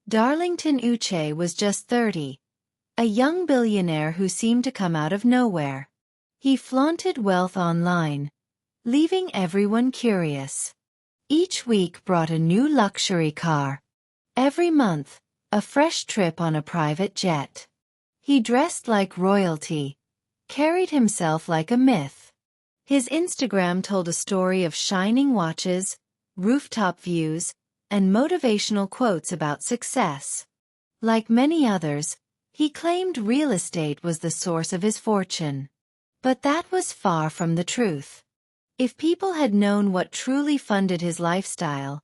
Darlington Uche was just 30, a young billionaire who seemed to come out of nowhere. He flaunted wealth online, leaving everyone curious. Each week brought a new luxury car. Every month, a fresh trip on a private jet. He dressed like royalty, carried himself like a myth. His Instagram told a story of shining watches, rooftop views, and motivational quotes about success. Like many others, he claimed real estate was the source of his fortune. But that was far from the truth. If people had known what truly funded his lifestyle,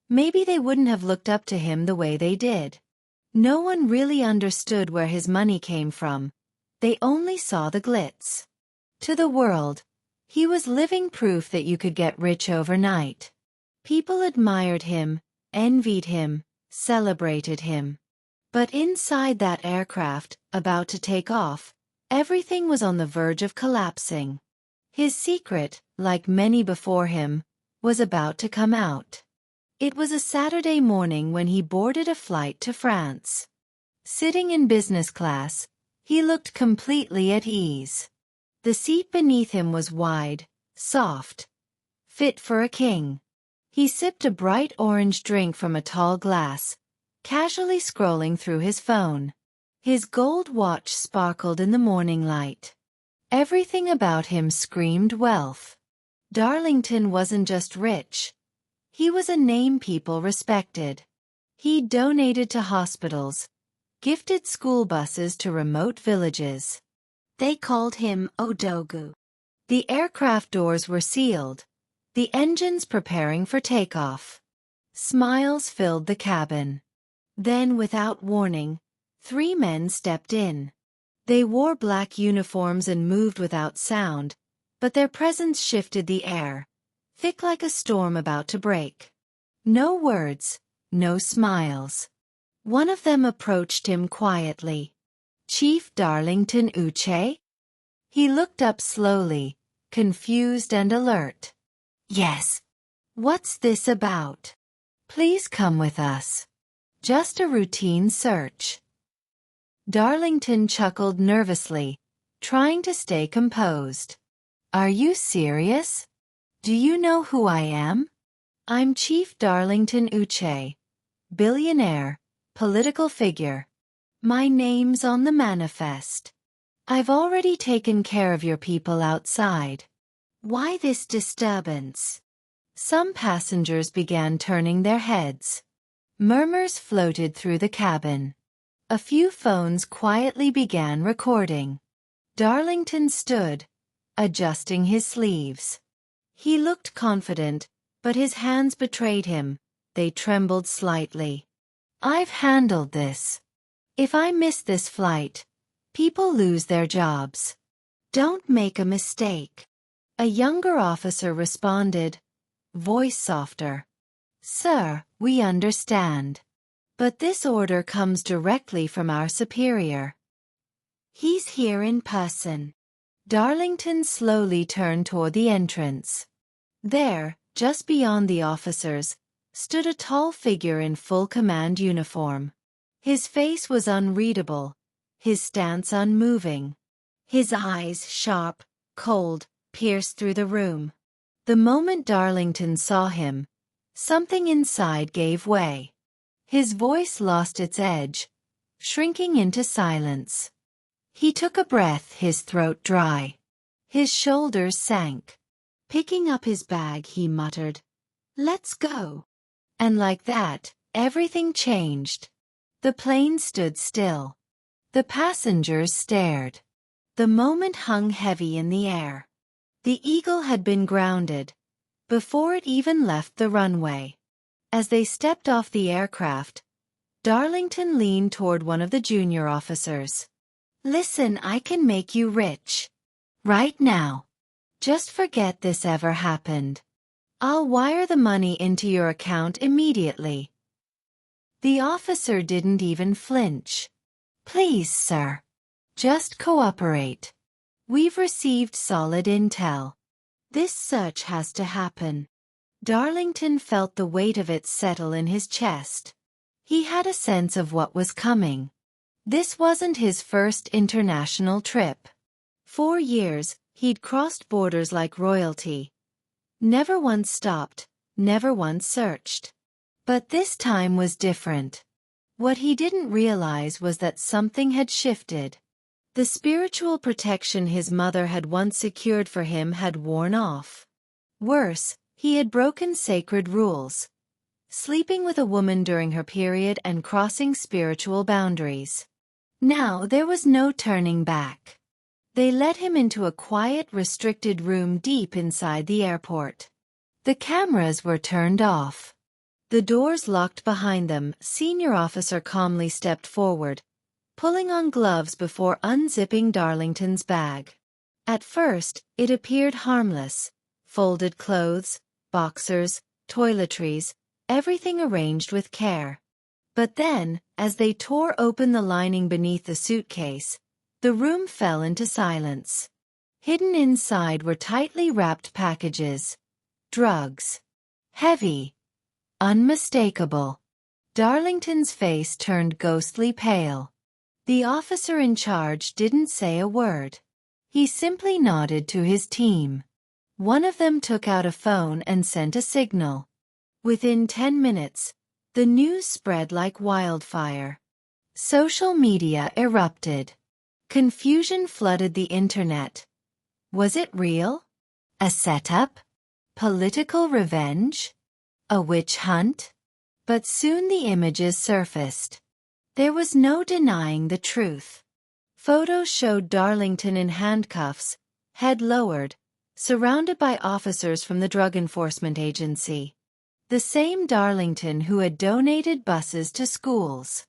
maybe they wouldn't have looked up to him the way they did. No one really understood where his money came from. They only saw the glitz. To the world, he was living proof that you could get rich overnight. People admired him, envied him, celebrated him. But inside that aircraft, about to take off, everything was on the verge of collapsing. His secret, like many before him, was about to come out. It was a Saturday morning when he boarded a flight to France. Sitting in business class, he looked completely at ease. The seat beneath him was wide, soft, fit for a king. He sipped a bright orange drink from a tall glass, casually scrolling through his phone. His gold watch sparkled in the morning light. Everything about him screamed wealth. Darlington wasn't just rich. He was a name people respected. He donated to hospitals, gifted school buses to remote villages. They called him Odogu. The aircraft doors were sealed, the engines preparing for takeoff. Smiles filled the cabin. Then, without warning, 3 men stepped in. They wore black uniforms and moved without sound, but their presence shifted the air, thick like a storm about to break. No words, no smiles. One of them approached him quietly. "Chief Darlington Uche?" He looked up slowly, confused and alert. "Yes. What's this about? Please come with us. Just a routine search." Darlington chuckled nervously, trying to stay composed. "Are you serious? Do you know who I am? I'm Chief Darlington Uche, billionaire, political figure. My name's on the manifest. I've already taken care of your people outside. Why this disturbance?" Some passengers began turning their heads. Murmurs floated through the cabin. A few phones quietly began recording. Darlington stood, adjusting his sleeves. He looked confident, but his hands betrayed him. They trembled slightly. "I've handled this. If I miss this flight, people lose their jobs. Don't make a mistake." A younger officer responded, voice softer. "Sir, we understand. But this order comes directly from our superior. He's here in person." Darlington slowly turned toward the entrance. There, just beyond the officers, stood a tall figure in full command uniform. His face was unreadable, his stance unmoving. His eyes, sharp, cold, pierced through the room. The moment Darlington saw him, something inside gave way. His voice lost its edge, shrinking into silence. He took a breath, his throat dry. His shoulders sank. Picking up his bag, he muttered, "Let's go." And like that, everything changed. The plane stood still. The passengers stared. The moment hung heavy in the air. The Eagle had been grounded before it even left the runway. As they stepped off the aircraft, Darlington leaned toward one of the junior officers. "Listen, I can make you rich. Right now. Just forget this ever happened. I'll wire the money into your account immediately." The officer didn't even flinch. "Please, sir. Just cooperate. We've received solid intel. This search has to happen." Darlington felt the weight of it settle in his chest. He had a sense of what was coming. This wasn't his first international trip. 4 years, he'd crossed borders like royalty. Never once stopped, never once searched. But this time was different. What he didn't realize was that something had shifted. The spiritual protection his mother had once secured for him had worn off. Worse, he had broken sacred rules, sleeping with a woman during her period and crossing spiritual boundaries. Now there was no turning back. They led him into a quiet, restricted room deep inside the airport. The cameras were turned off. The doors locked behind them. Senior officer calmly stepped forward, pulling on gloves before unzipping Darlington's bag. At first, it appeared harmless. Folded clothes, boxers, toiletries, everything arranged with care. But then, as they tore open the lining beneath the suitcase, the room fell into silence. Hidden inside were tightly wrapped packages. Drugs. Heavy. Unmistakable. Darlington's face turned ghostly pale. The officer in charge didn't say a word. He simply nodded to his team. One of them took out a phone and sent a signal. Within 10 minutes, the news spread like wildfire. Social media erupted. Confusion flooded the internet. Was it real? A setup? Political revenge? A witch hunt? But soon the images surfaced. There was no denying the truth. Photos showed Darlington in handcuffs, head lowered, surrounded by officers from the Drug Enforcement Agency. The same Darlington who had donated buses to schools.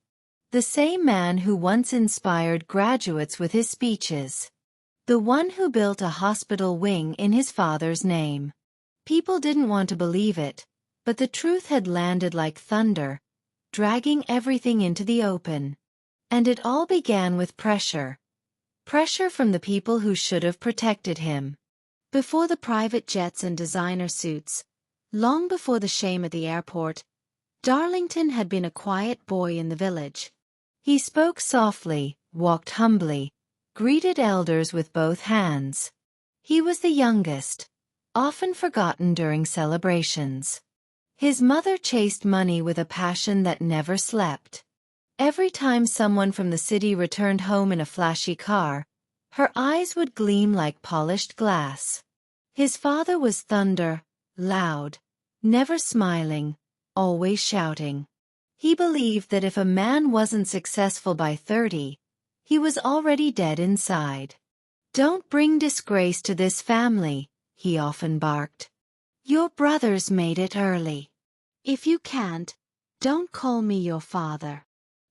The same man who once inspired graduates with his speeches. The one who built a hospital wing in his father's name. People didn't want to believe it, but the truth had landed like thunder, dragging everything into the open. And it all began with pressure. Pressure from the people who should have protected him. Before the private jets and designer suits, long before the shame at the airport, Darlington had been a quiet boy in the village. He spoke softly, walked humbly, greeted elders with both hands. He was the youngest, often forgotten during celebrations. His mother chased money with a passion that never slept. Every time someone from the city returned home in a flashy car, her eyes would gleam like polished glass. His father was thunder, loud, never smiling, always shouting. He believed that if a man wasn't successful by 30, he was already dead inside. "Don't bring disgrace to this family," he often barked. "Your brothers made it early. If you can't, don't call me your father."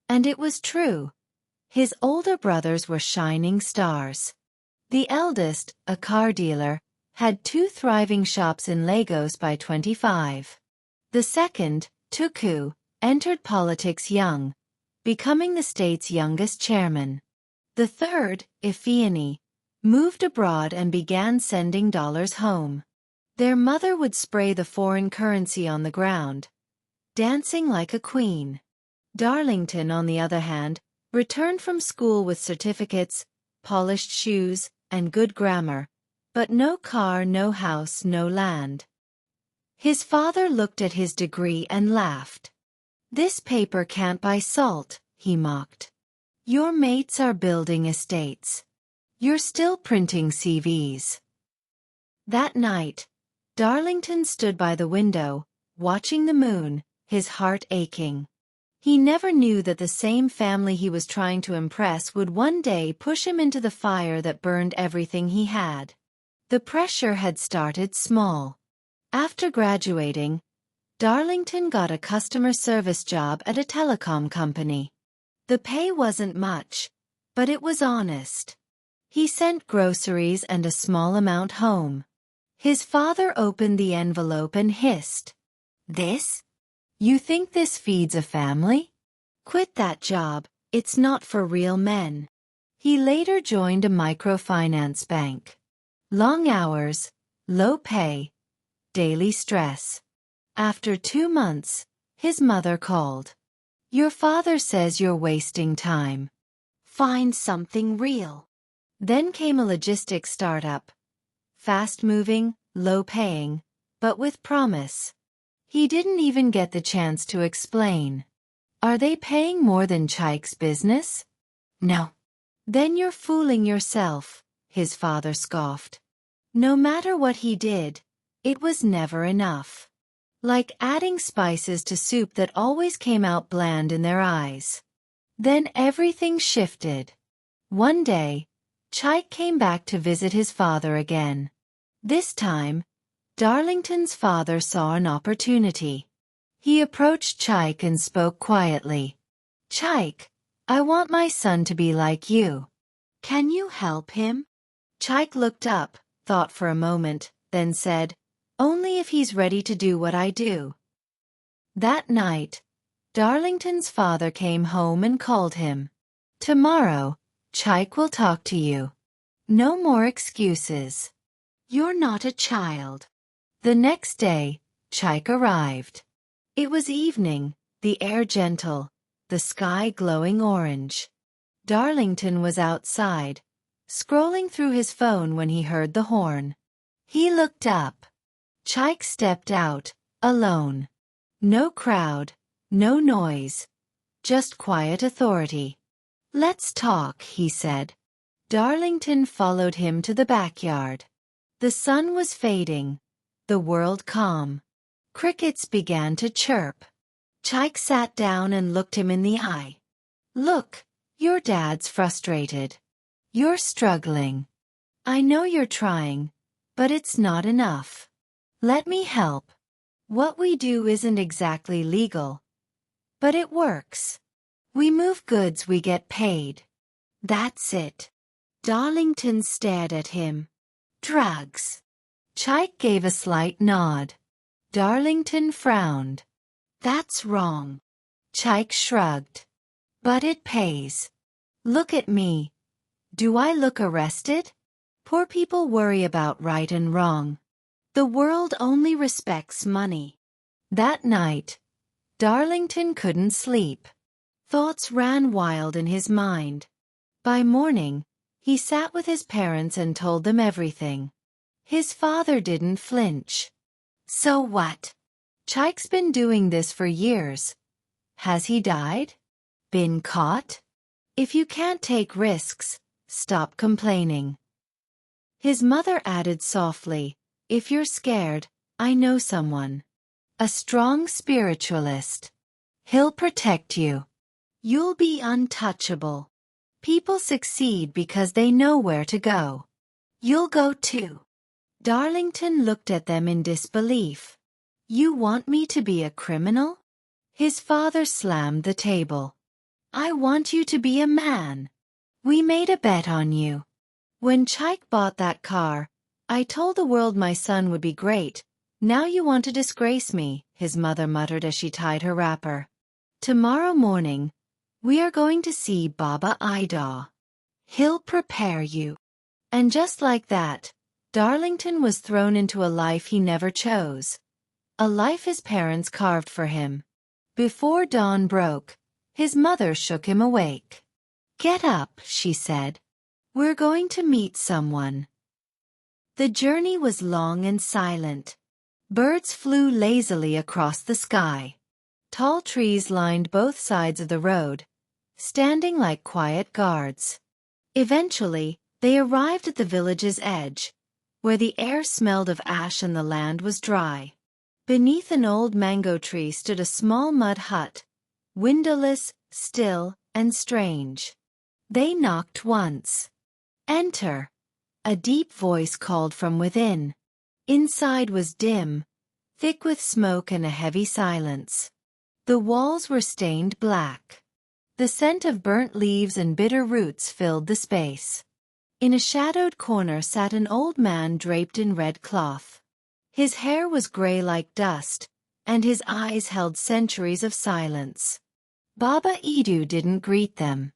And it was true. His older brothers were shining stars. The eldest, a car dealer, had 2 thriving shops in Lagos by 25. The second, Tuku, entered politics young, becoming the state's youngest chairman. The third, Ifeanyi, moved abroad and began sending dollars home. Their mother would spray the foreign currency on the ground, dancing like a queen. Darlington, on the other hand, returned from school with certificates, polished shoes, and good grammar, but no car, no house, no land. His father looked at his degree and laughed. "This paper can't buy salt," he mocked. "Your mates are building estates. You're still printing CVs." That night, Darlington stood by the window, watching the moon, his heart aching. He never knew that the same family he was trying to impress would one day push him into the fire that burned everything he had. The pressure had started small. After graduating, Darlington got a customer service job at a telecom company. The pay wasn't much, but it was honest. He sent groceries and a small amount home. His father opened the envelope and hissed, "This? You think this feeds a family? Quit that job, it's not for real men." He later joined a microfinance bank. Long hours, low pay, daily stress. After 2 months, his mother called. Your father says you're wasting time. Find something real. Then came a logistics startup. Fast-moving, low-paying, but with promise. He didn't even get the chance to explain. Are they paying more than Chaik's business? No. Then you're fooling yourself, his father scoffed. No matter what he did, it was never enough. Like adding spices to soup that always came out bland in their eyes. Then everything shifted. One day, Chaik came back to visit his father again. This time, Darlington's father saw an opportunity. He approached Chaik and spoke quietly. Chaik, I want my son to be like you. Can you help him? Chaik looked up, thought for a moment, then said, only if he's ready to do what I do. That night, Darlington's father came home and called him. Tomorrow, Chaik will talk to you. No more excuses. You're not a child. The next day, Chaik arrived. It was evening, the air gentle, the sky glowing orange. Darlington was outside, scrolling through his phone when he heard the horn. He looked up. Chaik stepped out, alone. No crowd, no noise, just quiet authority. Let's talk, he said. Darlington followed him to the backyard. The sun was fading, the world calm. Crickets began to chirp. Chaik sat down and looked him in the eye. Look, your dad's frustrated. You're struggling. I know you're trying, but it's not enough. Let me help. What we do isn't exactly legal, but it works. We move goods, we get paid. That's it. Darlington stared at him. Drugs. Chaik gave a slight nod. Darlington frowned. That's wrong. Chaik shrugged. But it pays. Look at me. Do I look arrested? Poor people worry about right and wrong. The world only respects money. That night, Darlington couldn't sleep. Thoughts ran wild in his mind. By morning, he sat with his parents and told them everything. His father didn't flinch. So what? Chaik's been doing this for years. Has he died? Been caught? If you can't take risks, stop complaining. His mother added softly, if you're scared, I know someone. A strong spiritualist. He'll protect you. You'll be untouchable. People succeed because they know where to go. You'll go too. Darlington looked at them in disbelief. You want me to be a criminal? His father slammed the table. I want you to be a man. We made a bet on you. When Chaik bought that car, I told the world my son would be great. Now you want to disgrace me, his mother muttered as she tied her wrapper. Tomorrow morning, we are going to see Baba Ida. He'll prepare you. And just like that, Darlington was thrown into a life he never chose. A life his parents carved for him. Before dawn broke, his mother shook him awake. Get up, she said. We're going to meet someone. The journey was long and silent. Birds flew lazily across the sky. Tall trees lined both sides of the road, standing like quiet guards. Eventually, they arrived at the village's edge, where the air smelled of ash and the land was dry. Beneath an old mango tree stood a small mud hut, windowless, still, and strange. They knocked once. Enter. A deep voice called from within. Inside was dim, thick with smoke and a heavy silence. The walls were stained black. The scent of burnt leaves and bitter roots filled the space. In a shadowed corner sat an old man draped in red cloth. His hair was gray like dust, and his eyes held centuries of silence. Baba Idu didn't greet them.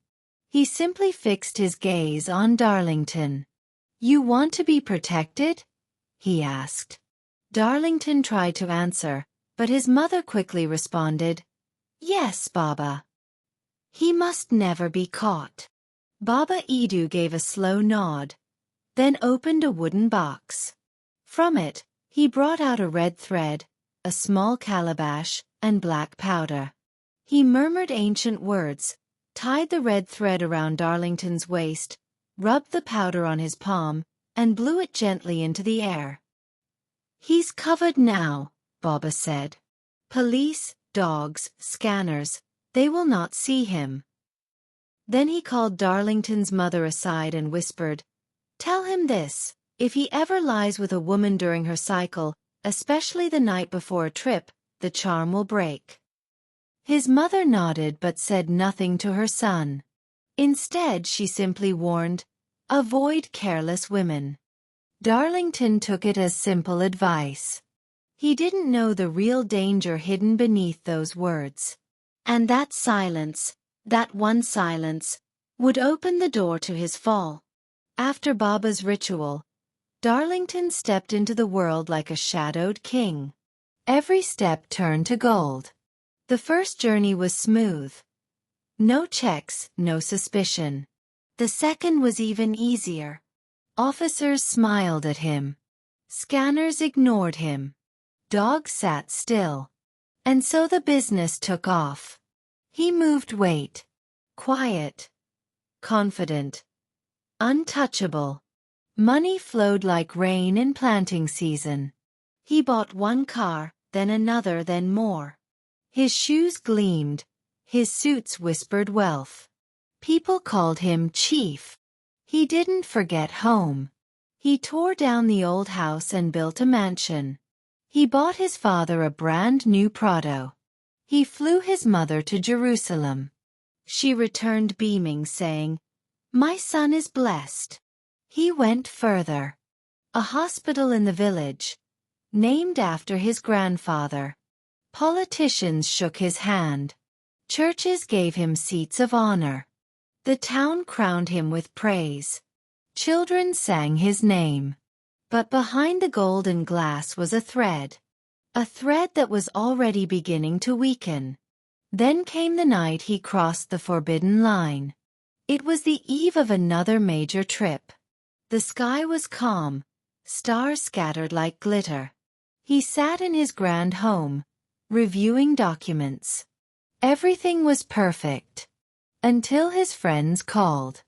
He simply fixed his gaze on Darlington. You want to be protected? He asked. Darlington tried to answer, but his mother quickly responded, Yes, Baba. He must never be caught. Baba Edu gave a slow nod, then opened a wooden box. From it, he brought out a red thread, a small calabash, and black powder. He murmured ancient words, tied the red thread around Darlington's waist, rubbed the powder on his palm, and blew it gently into the air. He's covered now, Baba said. Police, dogs, scanners, they will not see him. Then he called Darlington's mother aside and whispered, "Tell him this, if he ever lies with a woman during her cycle, especially the night before a trip, the charm will break." His mother nodded but said nothing to her son. Instead, she simply warned, "Avoid careless women." Darlington took it as simple advice. He didn't know the real danger hidden beneath those words. And that silence, that one silence, would open the door to his fall. After Baba's ritual, Darlington stepped into the world like a shadowed king. Every step turned to gold. The first journey was smooth. No checks, no suspicion. The second was even easier. Officers smiled at him. Scanners ignored him. Dogs sat still. And so the business took off. He moved weight. Quiet. Confident. Untouchable. Money flowed like rain in planting season. He bought one car, then another, then more. His shoes gleamed. His suits whispered wealth. People called him Chief. He didn't forget home. He tore down the old house and built a mansion. He bought his father a brand new Prado. He flew his mother to Jerusalem. She returned beaming, saying, "My son is blessed." He went further. A hospital in the village, named after his grandfather. Politicians shook his hand. Churches gave him seats of honor. The town crowned him with praise. Children sang his name. But behind the golden glass was a thread that was already beginning to weaken. Then came the night he crossed the forbidden line. It was the eve of another major trip. The sky was calm, stars scattered like glitter. He sat in his grand home, reviewing documents. Everything was perfect. Until his friends called.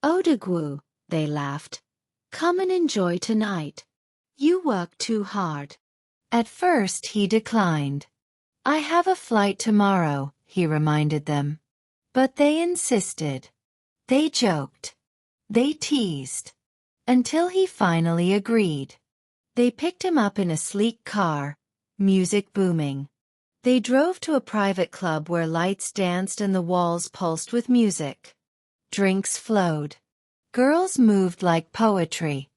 "Odogwu," they laughed. "Come and enjoy tonight. You work too hard." At first he declined. "I have a flight tomorrow," he reminded them. But they insisted. They joked. They teased. Until he finally agreed. They picked him up in a sleek car, music booming. They drove to a private club where lights danced and the walls pulsed with music. Drinks flowed. Girls moved like poetry.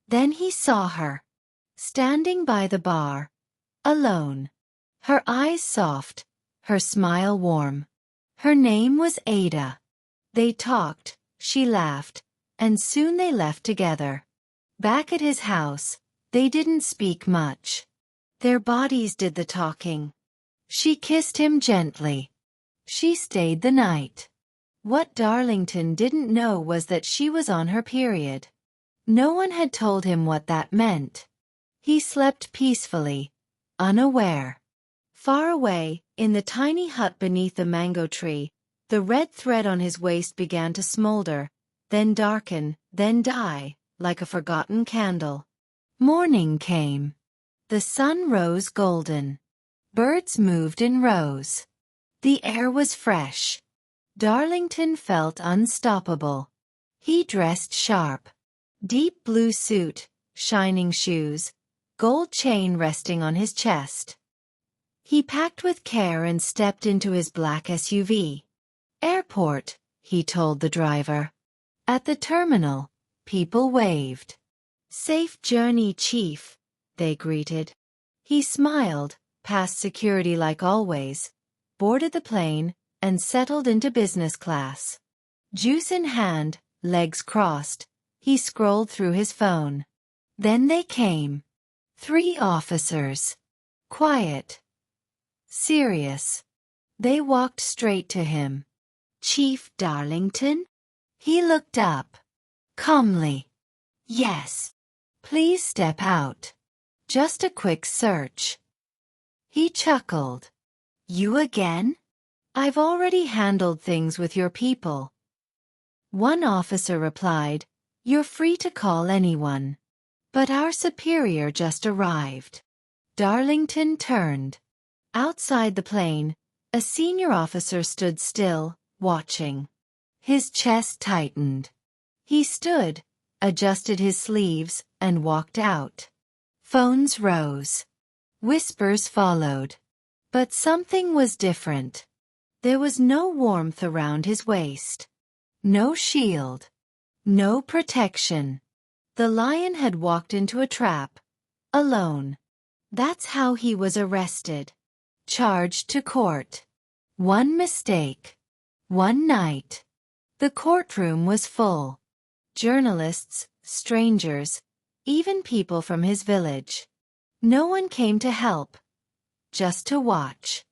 Then he saw her, standing by the bar, alone. Her eyes soft, her smile warm. Her name was Ada. They talked, she laughed, and soon they left together. Back at his house, they didn't speak much. Their bodies did the talking. She kissed him gently. She stayed the night. What Darlington didn't know was that she was on her period. No one had told him what that meant. He slept peacefully, unaware. Far away, in the tiny hut beneath the mango tree, the red thread on his waist began to smolder, then darken, then die, like a forgotten candle. Morning came. The sun rose golden. Birds moved in rows. The air was fresh. Darlington felt unstoppable. He dressed sharp. Deep blue suit, shining shoes, gold chain resting on his chest. He packed with care and stepped into his black SUV. "Airport," he told the driver. At the terminal, people waved. "Safe journey, Chief," they greeted. He smiled, passed security like always, boarded the plane, and settled into business class. Juice in hand, legs crossed, he scrolled through his phone. Then they came. 3 officers. Quiet. Serious. They walked straight to him. "Chief Darlington?" He looked up. Calmly. "Yes. Please step out. Just a quick search." He chuckled. "You again? I've already handled things with your people." One officer replied, "You're free to call anyone. But our superior just arrived." Darlington turned. Outside the plane, a senior officer stood still, watching. His chest tightened. He stood, adjusted his sleeves, and walked out. Phones rose. Whispers followed. But something was different. There was no warmth around his waist. No shield. No protection. The lion had walked into a trap. Alone. That's how he was arrested. Charged to court. One mistake. One night. The courtroom was full. Journalists, strangers, even people from his village. No one came to help. Just to watch.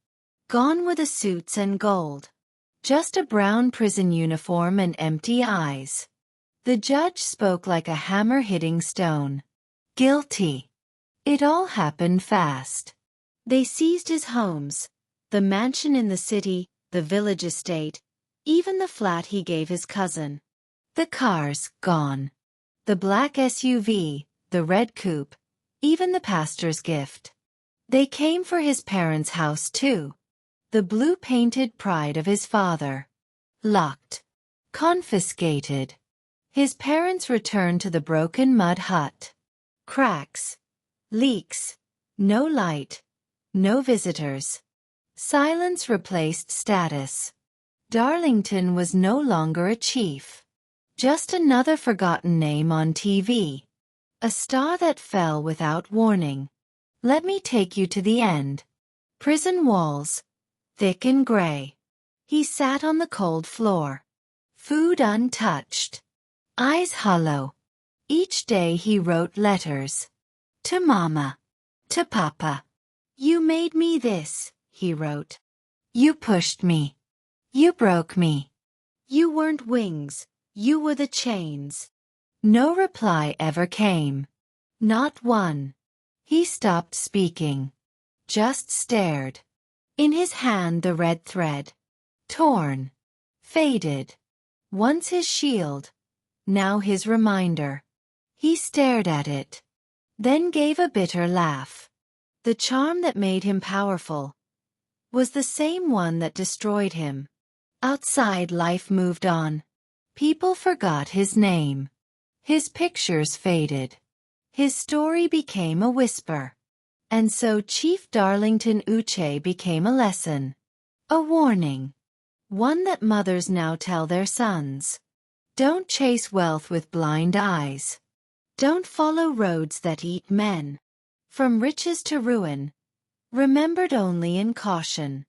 Gone were the suits and gold. Just a brown prison uniform and empty eyes. The judge spoke like a hammer hitting stone. Guilty. It all happened fast. They seized his homes, the mansion in the city, the village estate, even the flat he gave his cousin. The cars, gone. The black SUV, the red coupe, even the pastor's gift. They came for his parents' house too. The blue-painted pride of his father. Locked. Confiscated. His parents returned to the broken mud hut. Cracks. Leaks. No light. No visitors. Silence replaced status. Darlington was no longer a chief. Just another forgotten name on TV. A star that fell without warning. Let me take you to the end. Prison walls. Thick and gray. He sat on the cold floor. Food untouched. Eyes hollow. Each day he wrote letters. To Mama. To Papa. "You made me this," he wrote. "You pushed me. You broke me. You weren't wings, you were the chains." No reply ever came. Not one. He stopped speaking. Just stared. In his hand the red thread. Torn. Faded. Once his shield. Now his reminder. He stared at it. Then gave a bitter laugh. The charm that made him powerful was the same one that destroyed him. Outside life moved on. People forgot his name. His pictures faded. His story became a whisper. And so Chief Darlington Uche became a lesson. A warning. One that mothers now tell their sons. Don't chase wealth with blind eyes. Don't follow roads that eat men. From riches to ruin. Remembered only in caution.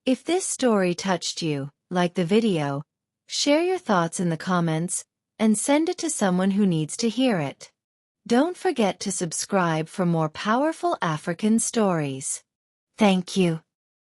If this story touched you, like the video, share your thoughts in the comments, and send it to someone who needs to hear it. Don't forget to subscribe for more powerful African stories. Thank you.